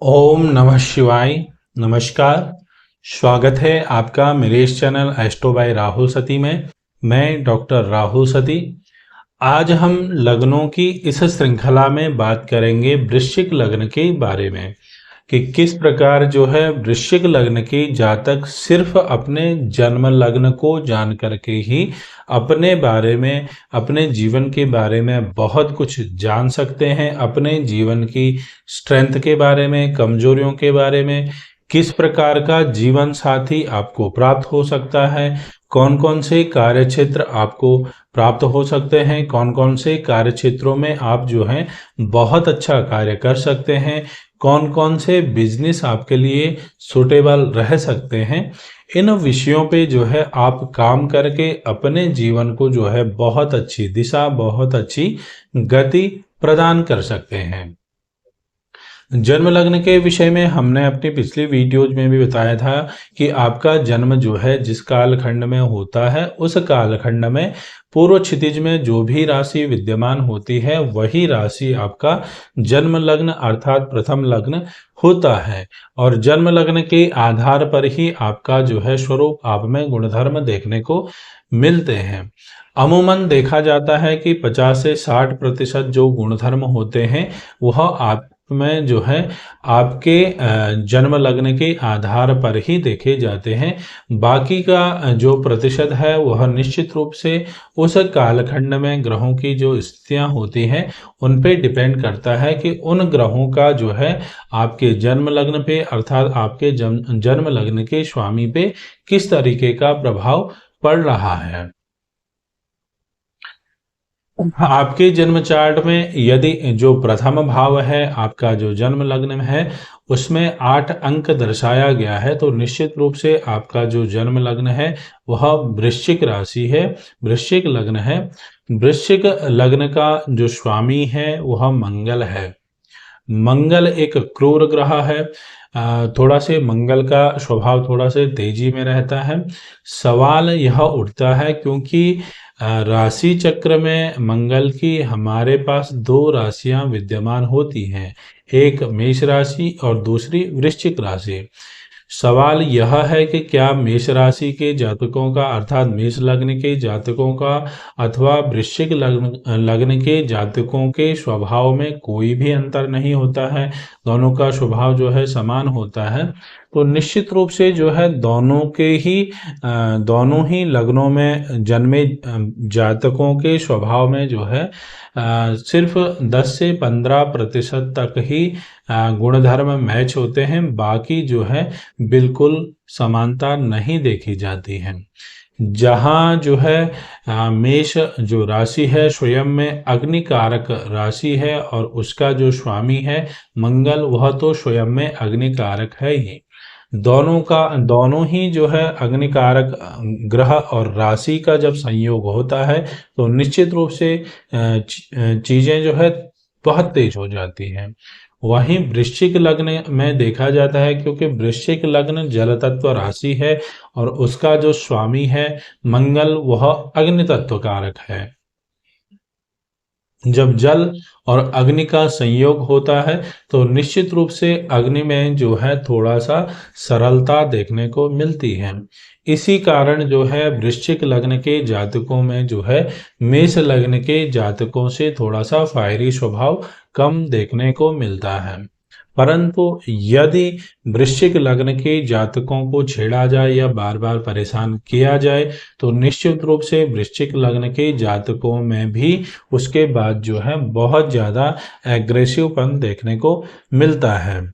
ओम नमः शिवाय। नमस्कार। स्वागत है आपका मेरे इस चैनल एस्ट्रो बाय राहुल सती में। मैं डॉक्टर राहुल सती। आज हम लग्नों की इस श्रृंखला में बात करेंगे वृश्चिक लग्न के बारे में कि किस प्रकार जो है वृश्चिक लग्न की जातक सिर्फ अपने जन्म लग्न को जान करके ही अपने बारे में, अपने जीवन के बारे में बहुत कुछ जान सकते हैं। अपने जीवन की स्ट्रेंथ के बारे में, कमजोरियों के बारे में, किस प्रकार का जीवन साथी आपको प्राप्त हो सकता है, कौन कौन से कार्य क्षेत्र आपको प्राप्त हो सकते हैं, कौन कौन से कार्य क्षेत्रों में आप जो हैं बहुत अच्छा कार्य कर सकते हैं, कौन कौन से बिजनेस आपके लिए सूटेबल रह सकते हैं। इन विषयों पे जो है आप काम करके अपने जीवन को जो है बहुत अच्छी दिशा, बहुत अच्छी गति प्रदान कर सकते हैं। जन्म लग्न के विषय में हमने अपनी पिछली वीडियोज में भी बताया था कि आपका जन्म जो है जिस कालखंड में होता है उस कालखंड में पूर्व क्षितिज में जो भी राशि विद्यमान होती है वही राशि आपका जन्म लग्न अर्थात प्रथम लग्न होता है। और जन्म लग्न के आधार पर ही आपका जो है स्वरूप, आप में गुणधर्म देखने को मिलते हैं। अमूमन देखा जाता है कि 50 से 60% जो गुणधर्म होते हैं वह आप में जो है आपके जन्म लग्न के आधार पर ही देखे जाते हैं। बाकी का जो प्रतिशत है वह निश्चित रूप से उस कालखंड में ग्रहों की जो स्थितियां होती हैं उन पे डिपेंड करता है कि उन ग्रहों का जो है आपके जन्म लग्न पे अर्थात आपके जन्म लग्न के स्वामी पे किस तरीके का प्रभाव पड़ रहा है। आपके जन्म चार्ट में यदि जो प्रथम भाव है आपका जो जन्म लग्न है उसमें 8 अंक दर्शाया गया है तो निश्चित रूप से आपका जो जन्म लग्न है वह वृश्चिक राशि है, वृश्चिक लग्न है। वृश्चिक लग्न का जो स्वामी है वह मंगल है। मंगल एक क्रूर ग्रह है। थोड़ा से मंगल का स्वभाव थोड़ा से तेजी में रहता है। सवाल यह उठता है क्योंकि राशि चक्र में मंगल की हमारे पास दो राशियां विद्यमान होती हैं, एक मेष राशि और दूसरी वृश्चिक राशि। सवाल यह है कि क्या मेष राशि के जातकों का अर्थात मेष लग्न के जातकों का अथवा वृश्चिक लग्न लग्न के जातकों के स्वभाव में कोई भी अंतर नहीं होता है, दोनों का स्वभाव जो है समान होता है। तो निश्चित रूप से जो है दोनों ही लग्नों में जन्मे जातकों के स्वभाव में जो है सिर्फ 10 से 15% तक ही गुणधर्म मैच होते हैं, बाकी जो है बिल्कुल समानता नहीं देखी जाती है। जहाँ जो है मेष जो राशि है स्वयं में अग्नि कारक राशि है और उसका जो स्वामी है मंगल वह तो स्वयं में अग्नि कारक है ही। दोनों ही जो है अग्निकारक ग्रह और राशि का जब संयोग होता है तो निश्चित रूप से चीजें जो है बहुत तेज हो जाती हैं। वहीं वृश्चिक लग्न में देखा जाता है क्योंकि वृश्चिक लग्न जल तत्व राशि है और उसका जो स्वामी है मंगल वह अग्नि तत्व कारक है। जब जल और अग्नि का संयोग होता है तो निश्चित रूप से अग्नि में जो है थोड़ा सा सरलता देखने को मिलती है। इसी कारण जो है वृश्चिक लग्न के जातकों में जो है मेष लग्न के जातकों से थोड़ा सा फायरी स्वभाव कम देखने को मिलता है। परंतु यदि वृश्चिक लग्न के जातकों को छेड़ा जाए या बार बार परेशान किया जाए तो निश्चित रूप से वृश्चिक लग्न के जातकों में भी उसके बाद जो है बहुत ज़्यादा एग्रेसिवपन देखने को मिलता है।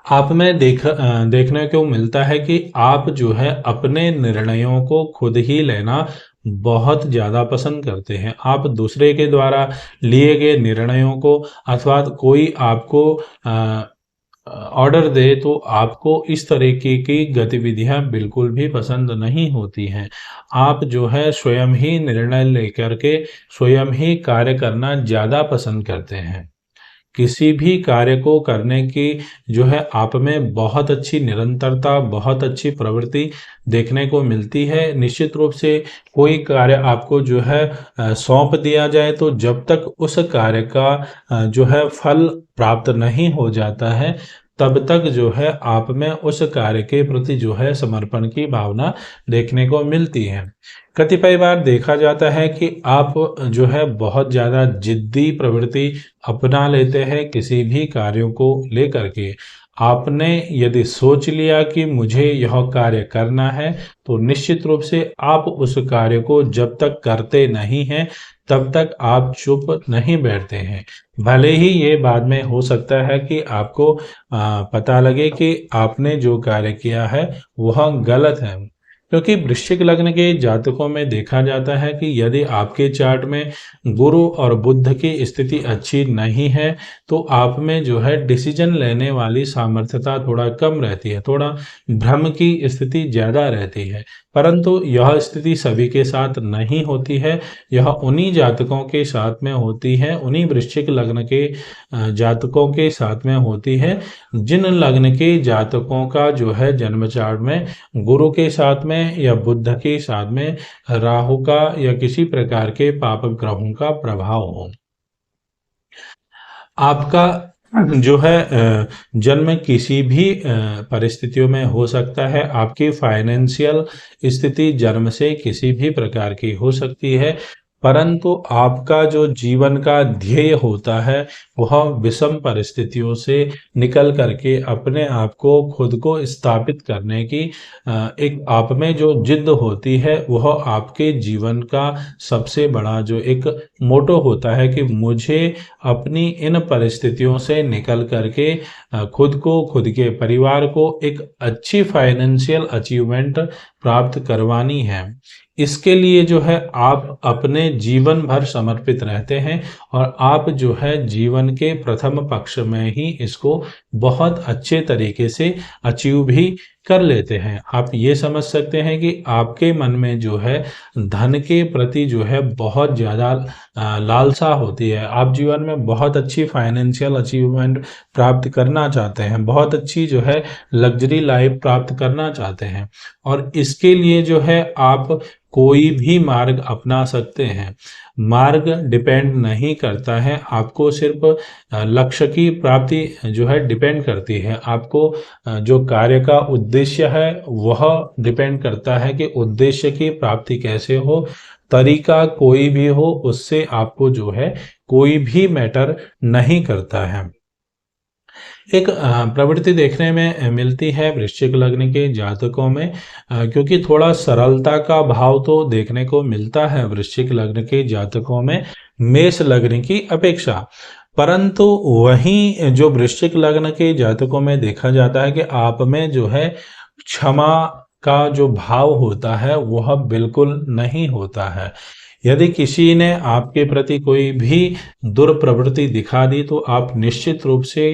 आप में देखने को मिलता है कि आप जो है अपने निर्णयों को खुद ही लेना बहुत ज़्यादा पसंद करते हैं। आप दूसरे के द्वारा लिए गए निर्णयों को अथवा कोई आपको ऑर्डर दे तो आपको इस तरीके की गतिविधियां बिल्कुल भी पसंद नहीं होती हैं। आप जो है स्वयं ही निर्णय लेकर के स्वयं ही कार्य करना ज़्यादा पसंद करते हैं। किसी भी कार्य को करने की जो है आप में बहुत अच्छी निरंतरता, बहुत अच्छी प्रवृत्ति देखने को मिलती है। निश्चित रूप से कोई कार्य आपको जो है सौंप दिया जाए तो जब तक उस कार्य का जो है फल प्राप्त नहीं हो जाता है, तब तक जो है आप में उस कार्य के प्रति जो है समर्पण की भावना देखने को मिलती है। कतिपय बार देखा जाता है कि आप जो है बहुत ज़्यादा जिद्दी प्रवृत्ति अपना लेते हैं किसी भी कार्यों को लेकर के। आपने यदि सोच लिया कि मुझे यह कार्य करना है, तो निश्चित रूप से आप उस कार्य को जब तक करते नहीं हैं, तब तक आप चुप नहीं बैठते हैं। भले ही ये बाद में हो सकता है कि आपको पता लगे कि आपने जो कार्य किया है वह गलत है। क्योंकि वृश्चिक लग्न के जातकों में देखा जाता है कि यदि आपके चार्ट में गुरु और बुध की स्थिति अच्छी नहीं है, तो आप में जो है डिसीजन लेने वाली सामर्थ्यता थोड़ा कम रहती है, थोड़ा भ्रम की स्थिति ज़्यादा रहती है। परंतु यह स्थिति सभी के साथ नहीं होती है, यह उन्हीं जातकों के साथ में होती है, उन्हीं वृश्चिक लग्न के जातकों के साथ में होती है, जिन लग्न के जातकों का जो है जन्म चार्ट में गुरु के साथ में या बुध के साथ में राहु का या किसी प्रकार के पाप ग्रहों का प्रभाव हो। आपका जो है जन्म किसी भी परिस्थितियों में हो सकता है। आपकी फाइनेंशियल स्थिति जन्म से किसी भी प्रकार की हो सकती है, परंतु आपका जो जीवन का ध्येय होता है वह विषम परिस्थितियों से निकल करके अपने आप को खुद को स्थापित करने की एक आप में जो जिद होती है, वह आपके जीवन का सबसे बड़ा जो एक मोटो होता है कि मुझे अपनी इन परिस्थितियों से निकल करके खुद को, खुद के परिवार को एक अच्छी फाइनेंशियल अचीवमेंट प्राप्त करवानी है। इसके लिए जो है आप अपने जीवन भर समर्पित रहते हैं और आप जो है जीवन के प्रथम पक्ष में ही इसको बहुत अच्छे तरीके से अचीव भी कर लेते हैं। आप ये समझ सकते हैं कि आपके मन में जो है धन के प्रति जो है बहुत ज़्यादा लालसा होती है। आप जीवन में बहुत अच्छी फाइनेंशियल अचीवमेंट प्राप्त करना चाहते हैं, बहुत अच्छी जो है लग्जरी लाइफ प्राप्त करना चाहते हैं और इसके लिए जो है आप कोई भी मार्ग अपना सकते हैं। मार्ग डिपेंड नहीं करता है, आपको सिर्फ लक्ष्य की प्राप्ति जो है डिपेंड करती है। आपको जो कार्य का उद्देश्य है वह डिपेंड करता है कि उद्देश्य की प्राप्ति कैसे हो। तरीका कोई भी हो, उससे आपको जो है कोई भी मैटर नहीं करता है। एक प्रवृत्ति देखने में मिलती है वृश्चिक लग्न के जातकों में, क्योंकि थोड़ा सरलता का भाव तो देखने को मिलता है वृश्चिक लग्न के जातकों में मेष लग्न की अपेक्षा। परंतु वहीं जो वृश्चिक लग्न के जातकों में देखा जाता है कि आप में जो है क्षमा का जो भाव होता है वह बिल्कुल नहीं होता है। यदि किसी ने आपके प्रति कोई भी दुर्प्रवृत्ति दिखा दी तो आप निश्चित रूप से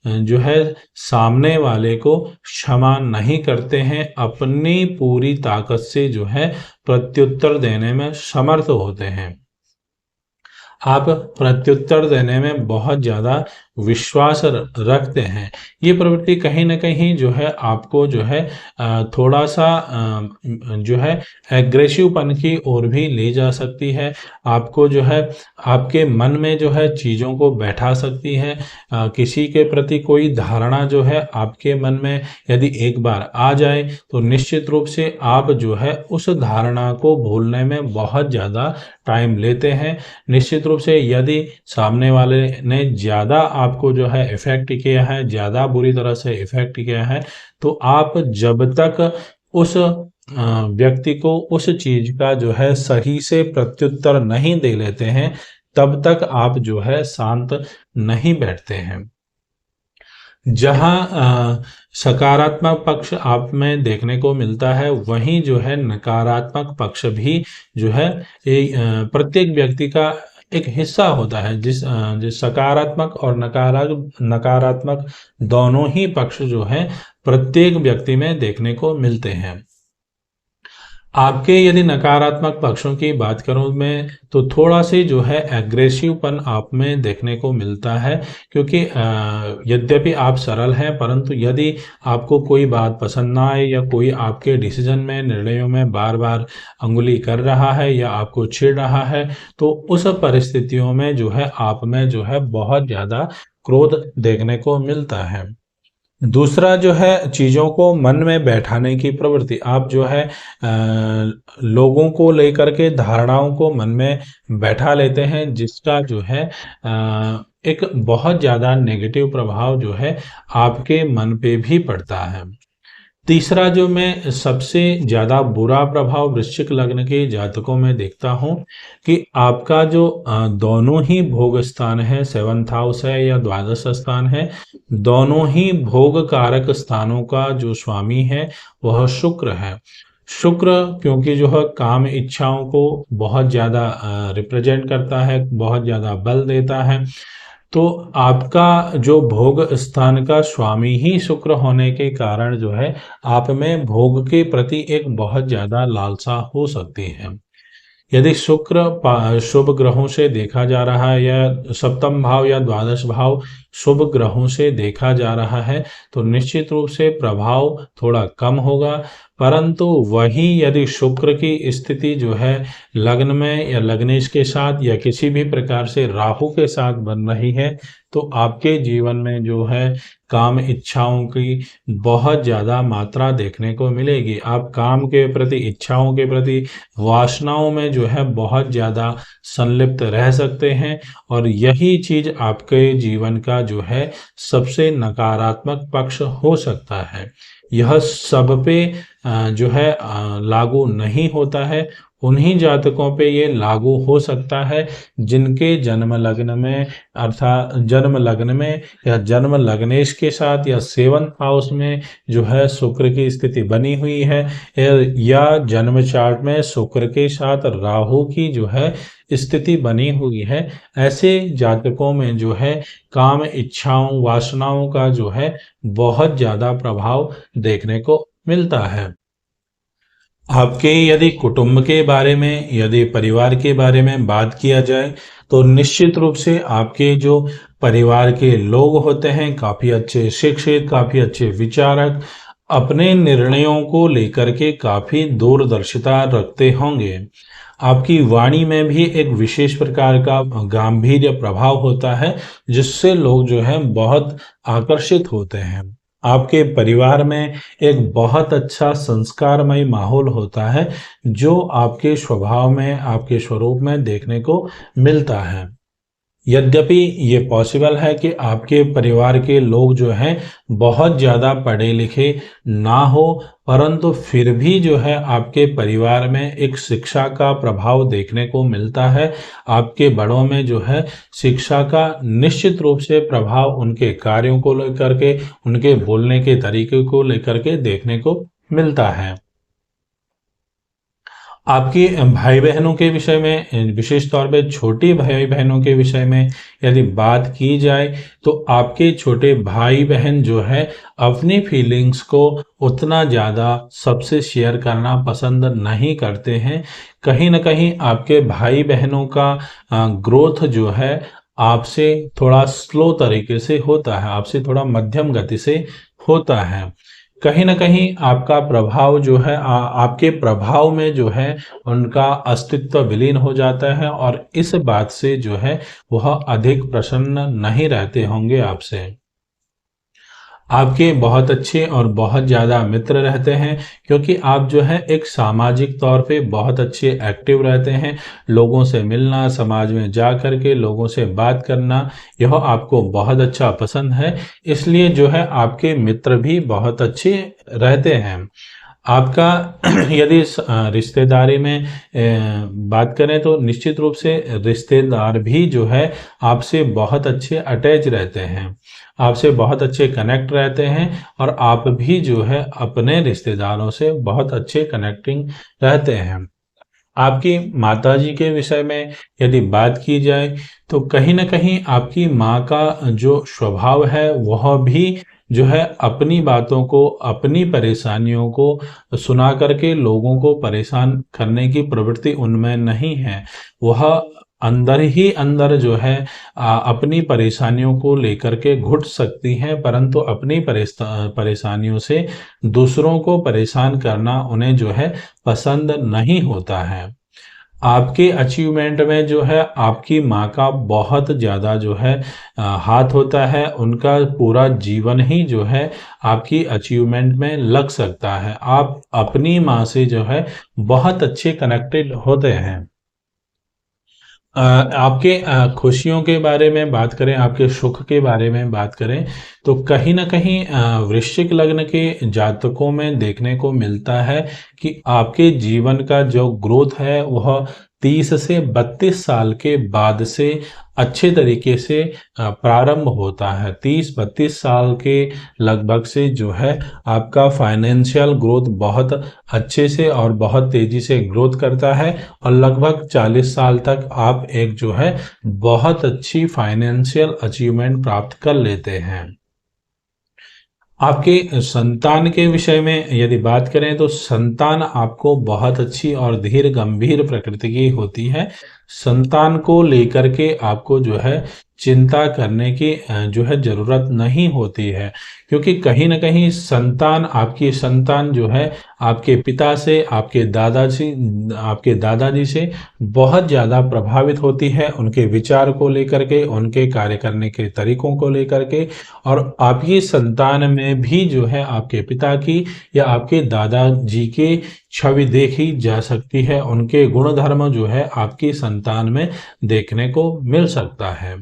जो है सामने वाले को क्षमा नहीं करते हैं, अपनी पूरी ताकत से जो है प्रत्युत्तर देने में समर्थ होते हैं। आप प्रत्युत्तर देने में बहुत ज़्यादा विश्वास रखते हैं। ये प्रवृत्ति कहीं न कहीं जो है आपको जो है थोड़ा सा जो है एग्रेसिवपन की ओर भी ले जा सकती है। आपको जो है आपके मन में जो है चीज़ों को बैठा सकती है। किसी के प्रति कोई धारणा जो है आपके मन में यदि एक बार आ जाए तो निश्चित रूप से आप जो है उस धारणा को भूलने में बहुत ज़्यादा टाइम लेते हैं। निश्चित रूप से यदि सामने वाले ने ज़्यादा आपको जो है इफ़ेक्ट किया है, ज़्यादा बुरी तरह से इफ़ेक्ट किया है, तो आप जब तक उस व्यक्ति को उस चीज़ का जो है सही से प्रत्युत्तर नहीं दे लेते हैं, तब तक आप जो है शांत नहीं बैठते हैं। जहाँ सकारात्मक पक्ष आप में देखने को मिलता है, वहीं जो है नकारात्मक पक्ष भी जो है प्रत्येक व्यक्ति का एक हिस्सा होता है। जिस सकारात्मक और नकारात्मक दोनों ही पक्ष जो है प्रत्येक व्यक्ति में देखने को मिलते हैं। आपके यदि नकारात्मक पक्षों की बात करूं मैं, तो थोड़ा सी जो है एग्रेसिवपन आप में देखने को मिलता है, क्योंकि यद्यपि आप सरल हैं, परंतु यदि आपको कोई बात पसंद ना आए या कोई आपके डिसीजन में, निर्णयों में बार बार अंगुली कर रहा है या आपको छेड़ रहा है, तो उस परिस्थितियों में जो है आप में जो है बहुत ज़्यादा क्रोध देखने को मिलता है। दूसरा जो है चीज़ों को मन में बैठाने की प्रवृत्ति, आप जो है लोगों को लेकर के धारणाओं को मन में बैठा लेते हैं, जिसका जो है एक बहुत ज़्यादा नेगेटिव प्रभाव जो है आपके मन पे भी पड़ता है। तीसरा जो मैं सबसे ज़्यादा बुरा प्रभाव वृश्चिक लग्न के जातकों में देखता हूँ कि आपका जो दोनों ही भोग स्थान है, 7th हाउस है या द्वादश स्थान है, दोनों ही भोग कारक स्थानों का जो स्वामी है वह शुक्र है। शुक्र क्योंकि जो है काम इच्छाओं को बहुत ज़्यादा रिप्रेजेंट करता है, बहुत ज़्यादा बल देता है, तो आपका जो भोग स्थान का स्वामी ही शुक्र होने के कारण जो है आप में भोग के प्रति एक बहुत ज़्यादा लालसा हो सकती है। यदि शुक्र शुभ ग्रहों से देखा जा रहा है या सप्तम भाव या द्वादश भाव शुभ ग्रहों से देखा जा रहा है, तो निश्चित रूप से प्रभाव थोड़ा कम होगा, परंतु वही यदि शुक्र की स्थिति जो है लग्न में या लग्नेश के साथ या किसी भी प्रकार से राहु के साथ बन रही है, तो आपके जीवन में जो है काम इच्छाओं की बहुत ज़्यादा मात्रा देखने को मिलेगी। आप काम के प्रति, इच्छाओं के प्रति, वासनाओं में जो है बहुत ज़्यादा संलिप्त रह सकते हैं, और यही चीज़ आपके जीवन का जो है सबसे नकारात्मक पक्ष हो सकता है। यह सब पे जो है लागू नहीं होता है, उन्हीं जातकों पे ये लागू हो सकता है जिनके जन्म लग्न में, अर्थात जन्म लग्न में या जन्म लग्नेश के साथ या 7th हाउस में जो है शुक्र की स्थिति बनी हुई है, या जन्म चार्ट में शुक्र के साथ राहु की जो है स्थिति बनी हुई है। ऐसे जातकों में जो है काम इच्छाओं, वासनाओं का जो है बहुत ज़्यादा प्रभाव देखने को मिलता है। आपके यदि कुटुंब के बारे में, यदि परिवार के बारे में बात किया जाए, तो निश्चित रूप से आपके जो परिवार के लोग होते हैं काफ़ी अच्छे शिक्षित, काफ़ी अच्छे विचारक, अपने निर्णयों को लेकर के काफ़ी दूरदर्शिता रखते होंगे। आपकी वाणी में भी एक विशेष प्रकार का गांभीर्य प्रभाव होता है, जिससे लोग जो है बहुत आकर्षित होते हैं। आपके परिवार में एक बहुत अच्छा संस्कारमय माहौल होता है, जो आपके स्वभाव में, आपके स्वरूप में देखने को मिलता है। यद्यपि ये पॉसिबल है कि आपके परिवार के लोग जो हैं बहुत ज़्यादा पढ़े लिखे ना हो, परंतु फिर भी जो है आपके परिवार में एक शिक्षा का प्रभाव देखने को मिलता है। आपके बड़ों में जो है शिक्षा का निश्चित रूप से प्रभाव उनके कार्यों को लेकर के, उनके बोलने के तरीके को लेकर के देखने को मिलता है। आपके भाई बहनों के विषय में, विशेष तौर पे छोटे भाई बहनों के विषय में यदि बात की जाए, तो आपके छोटे भाई बहन जो है अपनी फीलिंग्स को उतना ज़्यादा सबसे शेयर करना पसंद नहीं करते हैं। कहीं ना कहीं आपके भाई बहनों का ग्रोथ जो है आपसे थोड़ा स्लो तरीके से होता है, आपसे थोड़ा मध्यम गति से होता है। कहीं न कहीं आपका प्रभाव जो है आपके प्रभाव में जो है उनका अस्तित्व विलीन हो जाता है, और इस बात से जो है वह अधिक प्रसन्न नहीं रहते होंगे आपसे। आपके बहुत अच्छे और बहुत ज़्यादा मित्र रहते हैं, क्योंकि आप जो है एक सामाजिक तौर पे बहुत अच्छे एक्टिव रहते हैं। लोगों से मिलना, समाज में जा कर के लोगों से बात करना, यह आपको बहुत अच्छा पसंद है। इसलिए जो है आपके मित्र भी बहुत अच्छे रहते हैं। आपका यदि रिश्तेदारी में बात करें, तो निश्चित रूप से रिश्तेदार भी जो है आपसे बहुत अच्छे अटैच रहते हैं, आपसे बहुत अच्छे कनेक्ट रहते हैं, और आप भी जो है अपने रिश्तेदारों से बहुत अच्छे कनेक्टिंग रहते हैं। आपकी माताजी के विषय में यदि बात की जाए, तो कहीं न कहीं आपकी माँ का जो स्वभाव है वह भी जो है अपनी बातों को, अपनी परेशानियों को सुना करके लोगों को परेशान करने की प्रवृत्ति उनमें नहीं है। वह अंदर ही अंदर जो है अपनी परेशानियों को लेकर के घुट सकती हैं, परंतु अपनी परेशानियों से दूसरों को परेशान करना उन्हें जो है पसंद नहीं होता है। आपके अचीवमेंट में जो है आपकी माँ का बहुत ज़्यादा जो है हाथ होता है। उनका पूरा जीवन ही जो है आपकी अचीवमेंट में लग सकता है। आप अपनी माँ से जो है बहुत अच्छे कनेक्टेड होते हैं। आपके खुशियों के बारे में बात करें, आपके सुख के बारे में बात करें, तो कहीं न कहीं वृश्चिक लग्न के जातकों में देखने को मिलता है कि आपके जीवन का जो ग्रोथ है वह 30 से 32 साल के बाद से अच्छे तरीके से प्रारंभ होता है। 30-32 साल के लगभग से जो है आपका फाइनेंशियल ग्रोथ बहुत अच्छे से और बहुत तेज़ी से ग्रोथ करता है और लगभग 40 साल तक आप एक जो है बहुत अच्छी फाइनेंशियल अचीवमेंट प्राप्त कर लेते हैं। आपके संतान के विषय में यदि बात करें तो संतान आपको बहुत अच्छी और धीर गंभीर प्रकृति की होती है। संतान को लेकर के आपको जो है चिंता करने की जो है ज़रूरत नहीं होती है, क्योंकि कहीं न कहीं संतान, आपकी संतान जो है आपके पिता से, आपके दादाजी से बहुत ज़्यादा प्रभावित होती है, उनके विचार को लेकर के, उनके कार्य करने के तरीकों को लेकर के। और आपकी संतान में भी जो है आपके पिता की या आपके दादाजी की छवि देखी जा सकती है। उनके गुण धर्म जो है आपकी संतान में देखने को मिल सकता है।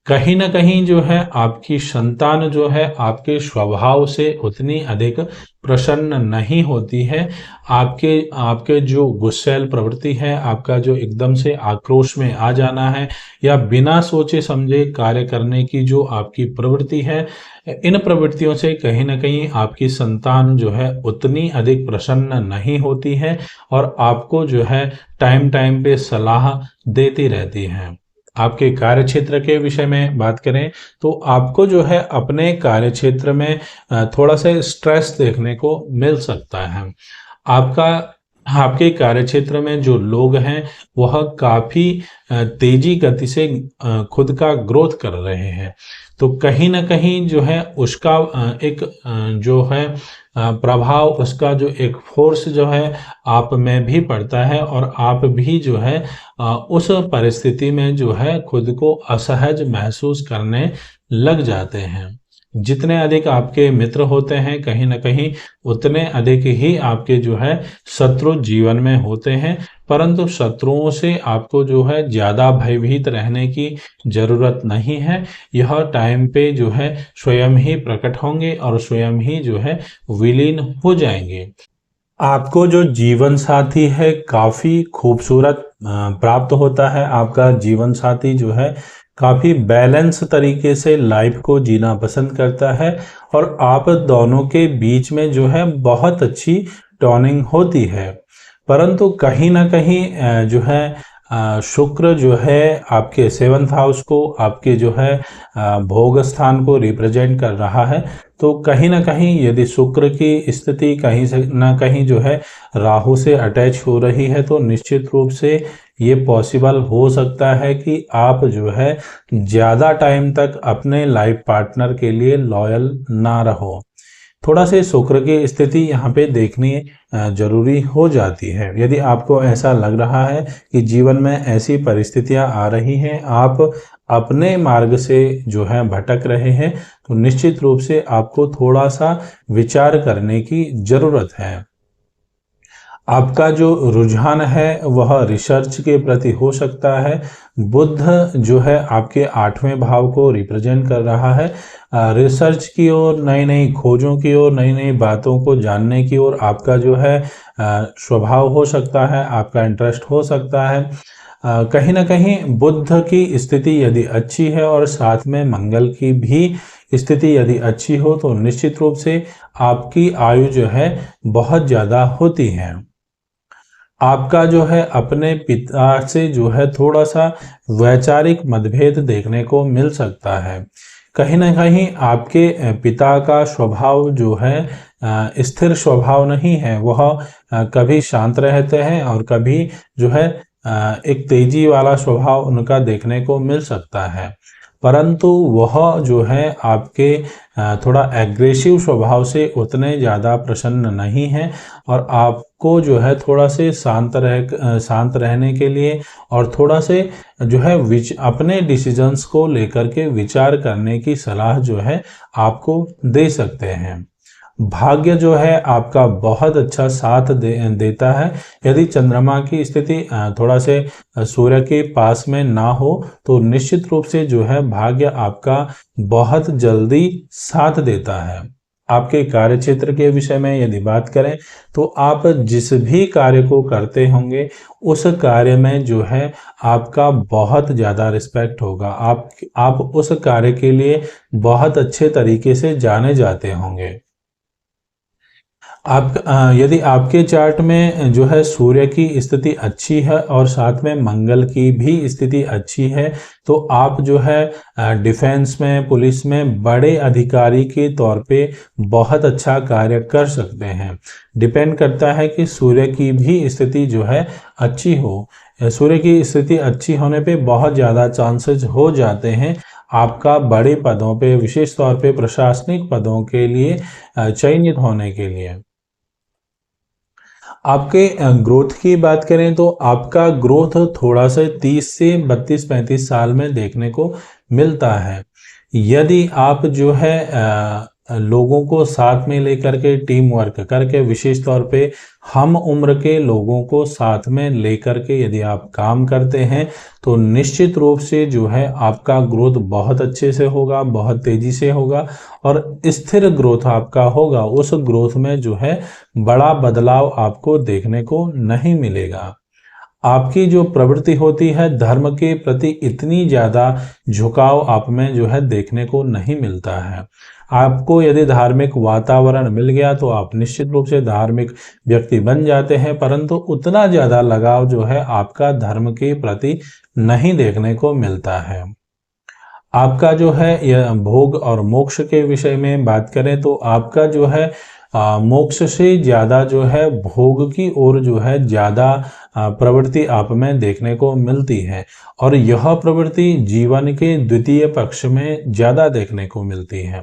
कहीं न कहीं जो है आपकी संतान जो है आपके स्वभाव से उतनी अधिक प्रसन्न नहीं होती है। आपके आपके जो गुस्सैल प्रवृत्ति है, आपका जो एकदम से आक्रोश में आ जाना है या बिना सोचे समझे कार्य करने की जो आपकी प्रवृत्ति है, इन प्रवृत्तियों से कहीं न कहीं आपकी संतान जो है उतनी अधिक प्रसन्न नहीं होती है और आपको जो है टाइम-टाइम पे सलाह देती रहती हैं। आपके कार्यक्षेत्र के विषय में बात करें तो आपको जो है अपने कार्यक्षेत्र में थोड़ा सा स्ट्रेस देखने को मिल सकता है। आपका आपके कार्यक्षेत्र में जो लोग हैं वह काफ़ी तेज़ी गति से खुद का ग्रोथ कर रहे हैं। तो कहीं न कहीं जो है उसका एक जो है प्रभाव, उसका जो एक फ़ोर्स जो है आप में भी पड़ता है और आप भी जो है उस परिस्थिति में जो है खुद को असहज महसूस करने लग जाते हैं। जितने अधिक आपके मित्र होते हैं, कहीं न कहीं उतने अधिक ही आपके जो है शत्रु जीवन में होते हैं। परंतु शत्रुओं से आपको जो है ज़्यादा भयभीत रहने की ज़रूरत नहीं है। यह टाइम पे जो है स्वयं ही प्रकट होंगे और स्वयं ही जो है विलीन हो जाएँगे। आपको जो जीवन साथी है काफ़ी खूबसूरत प्राप्त होता है। आपका जीवन साथी जो है काफ़ी बैलेंस तरीके से लाइफ को जीना पसंद करता है और आप दोनों के बीच में जो है बहुत अच्छी टॉनिंग होती है। परंतु कहीं न कहीं जो है शुक्र जो है आपके 7th हाउस को, आपके जो है भोग स्थान को रिप्रेजेंट कर रहा है। तो कहीं न कहीं यदि शुक्र की स्थिति कहीं से न कहीं जो है राहु से अटैच हो रही है, तो निश्चित रूप से ये पॉसिबल हो सकता है कि आप जो है ज़्यादा टाइम तक अपने लाइफ पार्टनर के लिए लॉयल ना रहो। थोड़ा से शुक्र की स्थिति यहाँ पे देखनी जरूरी हो जाती है। यदि आपको ऐसा लग रहा है कि जीवन में ऐसी परिस्थितियाँ आ रही हैं, आप अपने मार्ग से जो है भटक रहे हैं, तो निश्चित रूप से आपको थोड़ा सा विचार करने की ज़रूरत है। आपका जो रुझान है वह रिसर्च के प्रति हो सकता है। बुध जो है आपके 8वें भाव को रिप्रेजेंट कर रहा है। रिसर्च की ओर, नई नई खोजों की ओर, नई नई बातों को जानने की ओर आपका जो है स्वभाव हो सकता है, आपका इंटरेस्ट हो सकता है। कहीं ना कहीं बुध की स्थिति यदि अच्छी है और साथ में मंगल की भी स्थिति यदि अच्छी हो, तो निश्चित रूप से आपकी आयु जो है बहुत ज़्यादा होती है। आपका जो है अपने पिता से जो है थोड़ा सा वैचारिक मतभेद देखने को मिल सकता है। कहीं न कहीं आपके पिता का स्वभाव जो है स्थिर स्वभाव नहीं है, वह कभी शांत रहते हैं और कभी जो है एक तेजी वाला स्वभाव उनका देखने को मिल सकता है। परंतु वह जो है आपके थोड़ा एग्रेसिव स्वभाव से उतने ज़्यादा प्रसन्न नहीं हैं और आपको जो है थोड़ा से शांत रहने के लिए और थोड़ा से जो है अपने डिसीजंस को लेकर के विचार करने की सलाह जो है आपको दे सकते हैं। भाग्य जो है आपका बहुत अच्छा साथ देता है। यदि चंद्रमा की स्थिति थोड़ा से सूर्य के पास में ना हो तो निश्चित रूप से जो है भाग्य आपका बहुत जल्दी साथ देता है। आपके कार्य क्षेत्र के विषय में यदि बात करें तो आप जिस भी कार्य को करते होंगे उस कार्य में जो है आपका बहुत ज़्यादा रिस्पेक्ट होगा। आप उस कार्य के लिए बहुत अच्छे तरीके से जाने जाते होंगे। यदि आपके चार्ट में जो है सूर्य की स्थिति अच्छी है और साथ में मंगल की भी स्थिति अच्छी है तो आप जो है डिफेंस में, पुलिस में बड़े अधिकारी के तौर पे बहुत अच्छा कार्य कर सकते हैं। डिपेंड करता है कि सूर्य की भी स्थिति जो है अच्छी हो। सूर्य की स्थिति अच्छी होने पे बहुत ज़्यादा चांसेस हो जाते हैं आपका बड़े पदों पे, विशेष तौर पे प्रशासनिक पदों के लिए चयनित होने के लिए। आपके ग्रोथ की बात करें तो आपका ग्रोथ थोड़ा सा 30 से 32-35 साल में देखने को मिलता है। यदि आप जो है लोगों को साथ में लेकर के टीम वर्क करके, विशेष तौर पे हम उम्र के लोगों को साथ में लेकर के यदि आप काम करते हैं तो निश्चित रूप से जो है आपका ग्रोथ बहुत अच्छे से होगा, बहुत तेजी से होगा और स्थिर ग्रोथ आपका होगा। उस ग्रोथ में जो है बड़ा बदलाव आपको देखने को नहीं मिलेगा। आपकी जो प्रवृत्ति होती है धर्म के प्रति इतनी ज़्यादा झुकाव आप में जो है देखने को नहीं मिलता है। आपको यदि धार्मिक वातावरण मिल गया तो आप निश्चित रूप से धार्मिक व्यक्ति बन जाते हैं, परंतु उतना ज़्यादा लगाव जो है आपका धर्म के प्रति नहीं देखने को मिलता है। आपका जो है यह भोग और मोक्ष के विषय में बात करें तो आपका जो है मोक्ष से ज़्यादा जो है भोग की ओर जो है ज़्यादा प्रवृत्ति आप में देखने को मिलती है और यह प्रवृत्ति जीवन के द्वितीय पक्ष में ज़्यादा देखने को मिलती है।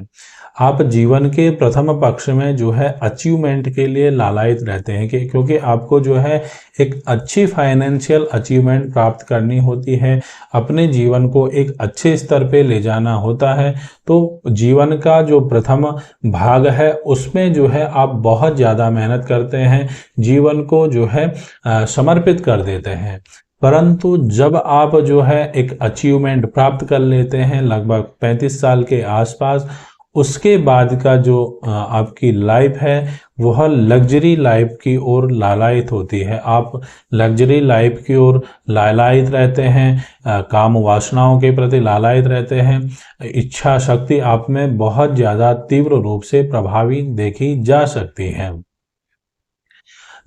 आप जीवन के प्रथम पक्ष में जो है अचीवमेंट के लिए लालायित रहते हैं क्योंकि आपको जो है एक अच्छी फाइनेंशियल अचीवमेंट प्राप्त करनी होती है, अपने जीवन को एक अच्छे स्तर पे ले जाना होता है। तो जीवन का जो प्रथम भाग है उसमें जो है आप बहुत ज़्यादा मेहनत करते हैं, जीवन को जो है समर्पित कर देते हैं। परंतु जब आप जो है एक अचीवमेंट प्राप्त कर लेते हैं लगभग 35 साल के आसपास, उसके बाद का जो आपकी लाइफ है वह लग्जरी लाइफ की ओर लालायित होती है। आप लग्जरी लाइफ की ओर लालायित रहते हैं, काम वासनाओं के प्रति लालायित रहते हैं। इच्छा शक्ति आप में बहुत ज़्यादा तीव्र रूप से प्रभावी देखी जा सकती है।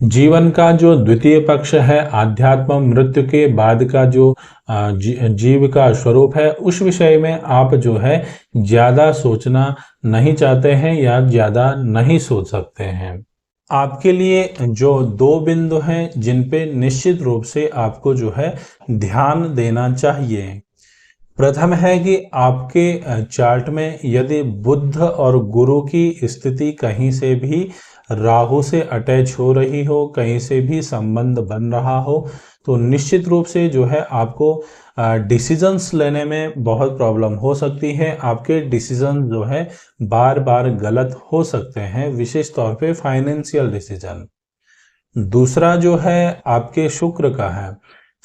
जीवन का जो द्वितीय पक्ष है आध्यात्म मृत्यु के बाद का जो जीव का स्वरूप है उस विषय में आप जो है ज़्यादा सोचना नहीं चाहते हैं या ज़्यादा नहीं सोच सकते हैं। आपके लिए जो दो बिंदु हैं जिन पे निश्चित रूप से आपको जो है ध्यान देना चाहिए। प्रथम है कि आपके चार्ट में यदि बुध और गुरु की स्थिति कहीं से भी राहु से अटैच हो रही हो, कहीं से भी संबंध बन रहा हो तो निश्चित रूप से जो है आपको डिसीजंस लेने में बहुत प्रॉब्लम हो सकती है। आपके डिसीजन जो है बार बार गलत हो सकते हैं, विशेष तौर पे फाइनेंशियल डिसीजन। दूसरा जो है आपके शुक्र का है।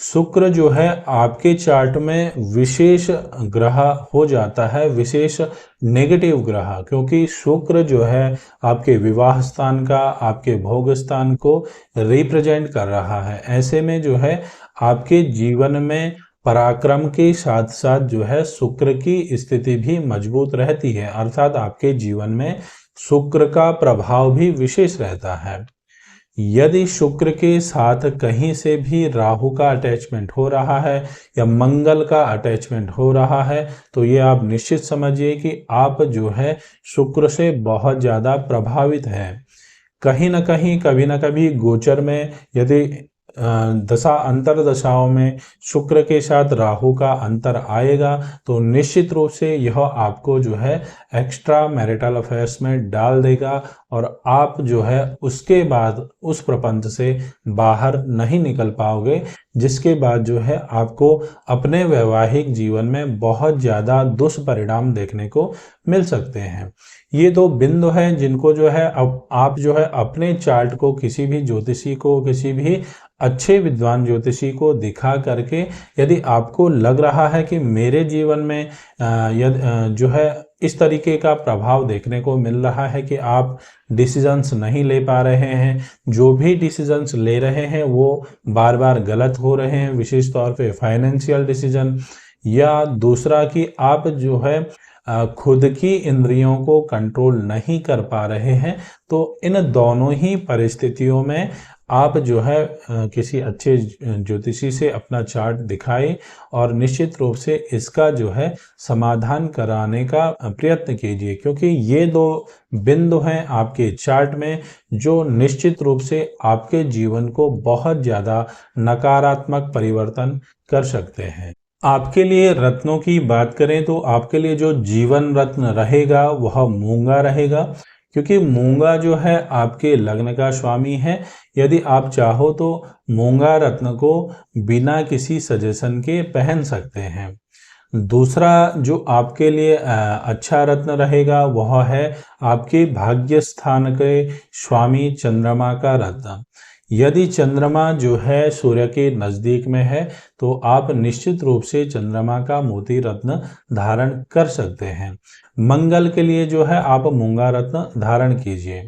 शुक्र जो है आपके चार्ट में विशेष ग्रह हो जाता है, विशेष नेगेटिव ग्रह, क्योंकि शुक्र जो है आपके विवाह स्थान का, आपके भोग स्थान को रिप्रेजेंट कर रहा है। ऐसे में जो है आपके जीवन में पराक्रम के साथ साथ जो है शुक्र की स्थिति भी मजबूत रहती है, अर्थात आपके जीवन में शुक्र का प्रभाव भी विशेष रहता है। यदि शुक्र के साथ कहीं से भी राहु का अटैचमेंट हो रहा है या मंगल का अटैचमेंट हो रहा है तो ये आप निश्चित समझिए कि आप जो है शुक्र से बहुत ज़्यादा प्रभावित हैं। कहीं न कहीं, कभी न कभी गोचर में यदि दशा अंतर दशाओं में शुक्र के साथ राहु का अंतर आएगा तो निश्चित रूप से यह आपको जो है एक्स्ट्रा मैरिटल अफेयर्स में डाल देगा और आप जो है उसके बाद उस प्रपंच से बाहर नहीं निकल पाओगे, जिसके बाद जो है आपको अपने वैवाहिक जीवन में बहुत ज़्यादा दुष्परिणाम देखने को मिल सकते हैं। ये दो बिंदु हैं जिनको जो है अब आप जो है अपने चार्ट को किसी भी ज्योतिषी को, किसी भी अच्छे विद्वान ज्योतिषी को दिखा करके यदि आपको लग रहा है कि मेरे जीवन में जो है इस तरीके का प्रभाव देखने को मिल रहा है कि आप डिसीजंस नहीं ले पा रहे हैं, जो भी डिसीजंस ले रहे हैं वो बार बार गलत हो रहे हैं, विशेष तौर पे फाइनेंशियल डिसीजन, या दूसरा कि आप जो है खुद की इंद्रियों को कंट्रोल नहीं कर पा रहे हैं, तो इन दोनों ही परिस्थितियों में आप जो है किसी अच्छे ज्योतिषी से अपना चार्ट दिखाएं और निश्चित रूप से इसका जो है समाधान कराने का प्रयत्न कीजिए, क्योंकि ये दो बिंदु हैं आपके चार्ट में जो निश्चित रूप से आपके जीवन को बहुत ज़्यादा नकारात्मक परिवर्तन कर सकते हैं। आपके लिए रत्नों की बात करें तो आपके लिए जो जीवन रत्न रहेगा वह मूंगा रहेगा, क्योंकि मूंगा जो है आपके लग्न का स्वामी है। यदि आप चाहो तो मूंगा रत्न को बिना किसी सजेशन के पहन सकते हैं। दूसरा जो आपके लिए अच्छा रत्न रहेगा वह है आपके भाग्य स्थान के स्वामी चंद्रमा का रत्न। यदि चंद्रमा जो है सूर्य के नज़दीक में है तो आप निश्चित रूप से चंद्रमा का मोती रत्न धारण कर सकते हैं। मंगल के लिए जो है आप मूंगा रत्न धारण कीजिए।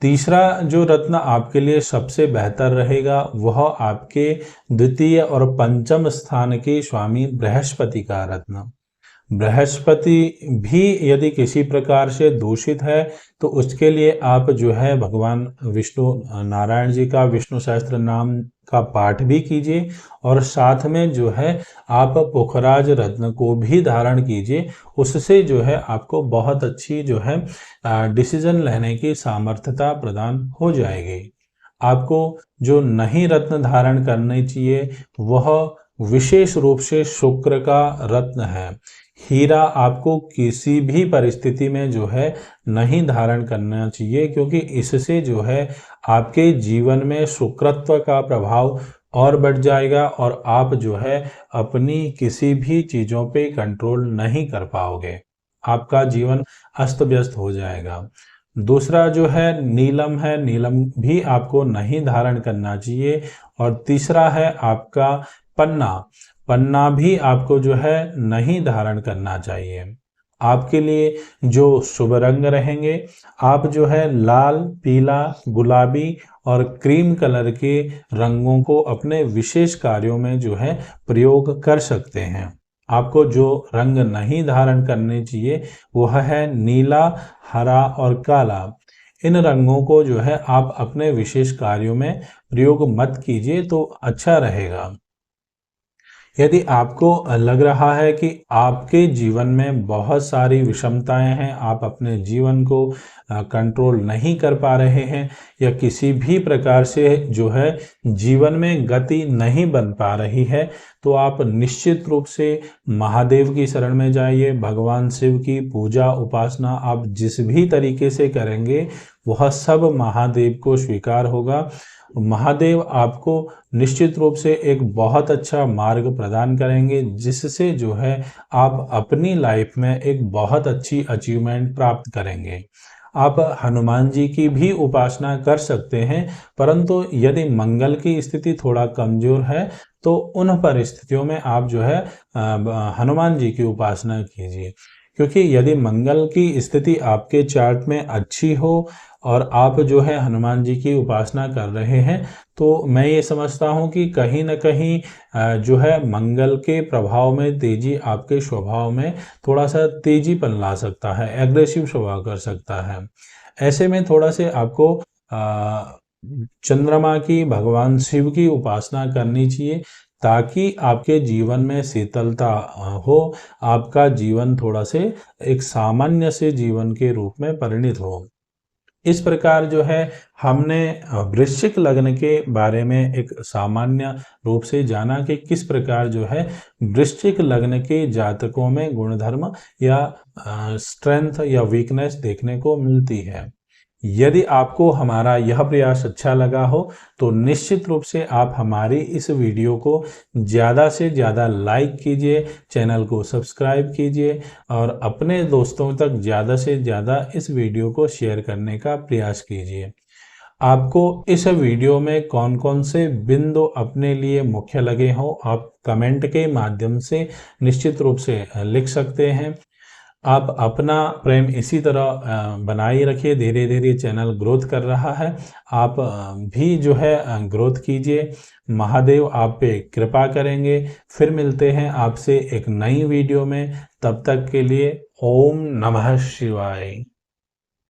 तीसरा जो रत्न आपके लिए सबसे बेहतर रहेगा वह आपके द्वितीय और पंचम स्थान के स्वामी बृहस्पति का रत्न। बृहस्पति भी यदि किसी प्रकार से दूषित है तो उसके लिए आप जो है भगवान विष्णु नारायण जी का विष्णु सहस्त्र नाम का पाठ भी कीजिए और साथ में जो है आप पुखराज रत्न को भी धारण कीजिए। उससे जो है आपको बहुत अच्छी जो है डिसीजन लेने की सामर्थ्यता प्रदान हो जाएगी। आपको जो नहीं रत्न धारण करने चाहिए वह विशेष रूप से शुक्र का रत्न है। हीरा आपको किसी भी परिस्थिति में जो है नहीं धारण करना चाहिए, क्योंकि इससे जो है आपके जीवन में शुक्रत्व का प्रभाव और बढ़ जाएगा और आप जो है अपनी किसी भी चीज़ों पे कंट्रोल नहीं कर पाओगे। आपका जीवन अस्त व्यस्त हो जाएगा। दूसरा जो है, नीलम भी आपको नहीं धारण करना चाहिए। और तीसरा है आपका पन्ना। पन्ना भी आपको जो है नहीं धारण करना चाहिए। आपके लिए जो शुभ रंग रहेंगे, आप जो है लाल, पीला, गुलाबी और क्रीम कलर के रंगों को अपने विशेष कार्यों में जो है प्रयोग कर सकते हैं। आपको जो रंग नहीं धारण करने चाहिए वह है नीला, हरा और काला। इन रंगों को जो है आप अपने विशेष कार्यों में प्रयोग मत कीजिए तो अच्छा रहेगा। यदि आपको लग रहा है कि आपके जीवन में बहुत सारी विषमताएं हैं, आप अपने जीवन को कंट्रोल नहीं कर पा रहे हैं या किसी भी प्रकार से जो है जीवन में गति नहीं बन पा रही है, तो आप निश्चित रूप से महादेव की शरण में जाइए। भगवान शिव की पूजा उपासना आप जिस भी तरीके से करेंगे वह सब महादेव को स्वीकार होगा। महादेव आपको निश्चित रूप से एक बहुत अच्छा मार्ग प्रदान करेंगे, जिससे जो है आप अपनी लाइफ में एक बहुत अच्छी अचीवमेंट प्राप्त करेंगे। आप हनुमान जी की भी उपासना कर सकते हैं, परंतु यदि मंगल की स्थिति थोड़ा कमजोर है तो उन परिस्थितियों में आप जो है हनुमान जी की उपासना कीजिए, क्योंकि यदि मंगल की स्थिति आपके चार्ट में अच्छी हो और आप जो है हनुमान जी की उपासना कर रहे हैं तो मैं ये समझता हूँ कि कहीं न कहीं जो है मंगल के प्रभाव में तेजी आपके स्वभाव में थोड़ा सा तेजीपन ला सकता है, एग्रेसिव स्वभाव कर सकता है। ऐसे में थोड़ा से आपको चंद्रमा की, भगवान शिव की उपासना करनी चाहिए, ताकि आपके जीवन में शीतलता हो, आपका जीवन थोड़ा से एक सामान्य से जीवन के रूप में परिणित हो। इस प्रकार जो है हमने वृश्चिक लग्न के बारे में एक सामान्य रूप से जाना कि किस प्रकार जो है वृश्चिक लग्न के जातकों में गुणधर्म या स्ट्रेंथ या वीकनेस देखने को मिलती है। यदि आपको हमारा यह प्रयास अच्छा लगा हो तो निश्चित रूप से आप हमारी इस वीडियो को ज़्यादा से ज़्यादा लाइक कीजिए, चैनल को सब्सक्राइब कीजिए और अपने दोस्तों तक ज़्यादा से ज़्यादा इस वीडियो को शेयर करने का प्रयास कीजिए। आपको इस वीडियो में कौन कौन से बिंदु अपने लिए मुख्य लगे हों, आप कमेंट के माध्यम से निश्चित रूप से लिख सकते हैं। आप अपना प्रेम इसी तरह बनाए रखिए, धीरे धीरे चैनल ग्रोथ कर रहा है, आप भी जो है ग्रोथ कीजिए। महादेव आप पे कृपा करेंगे। फिर मिलते हैं आपसे एक नई वीडियो में, तब तक के लिए ओम नमः शिवाय।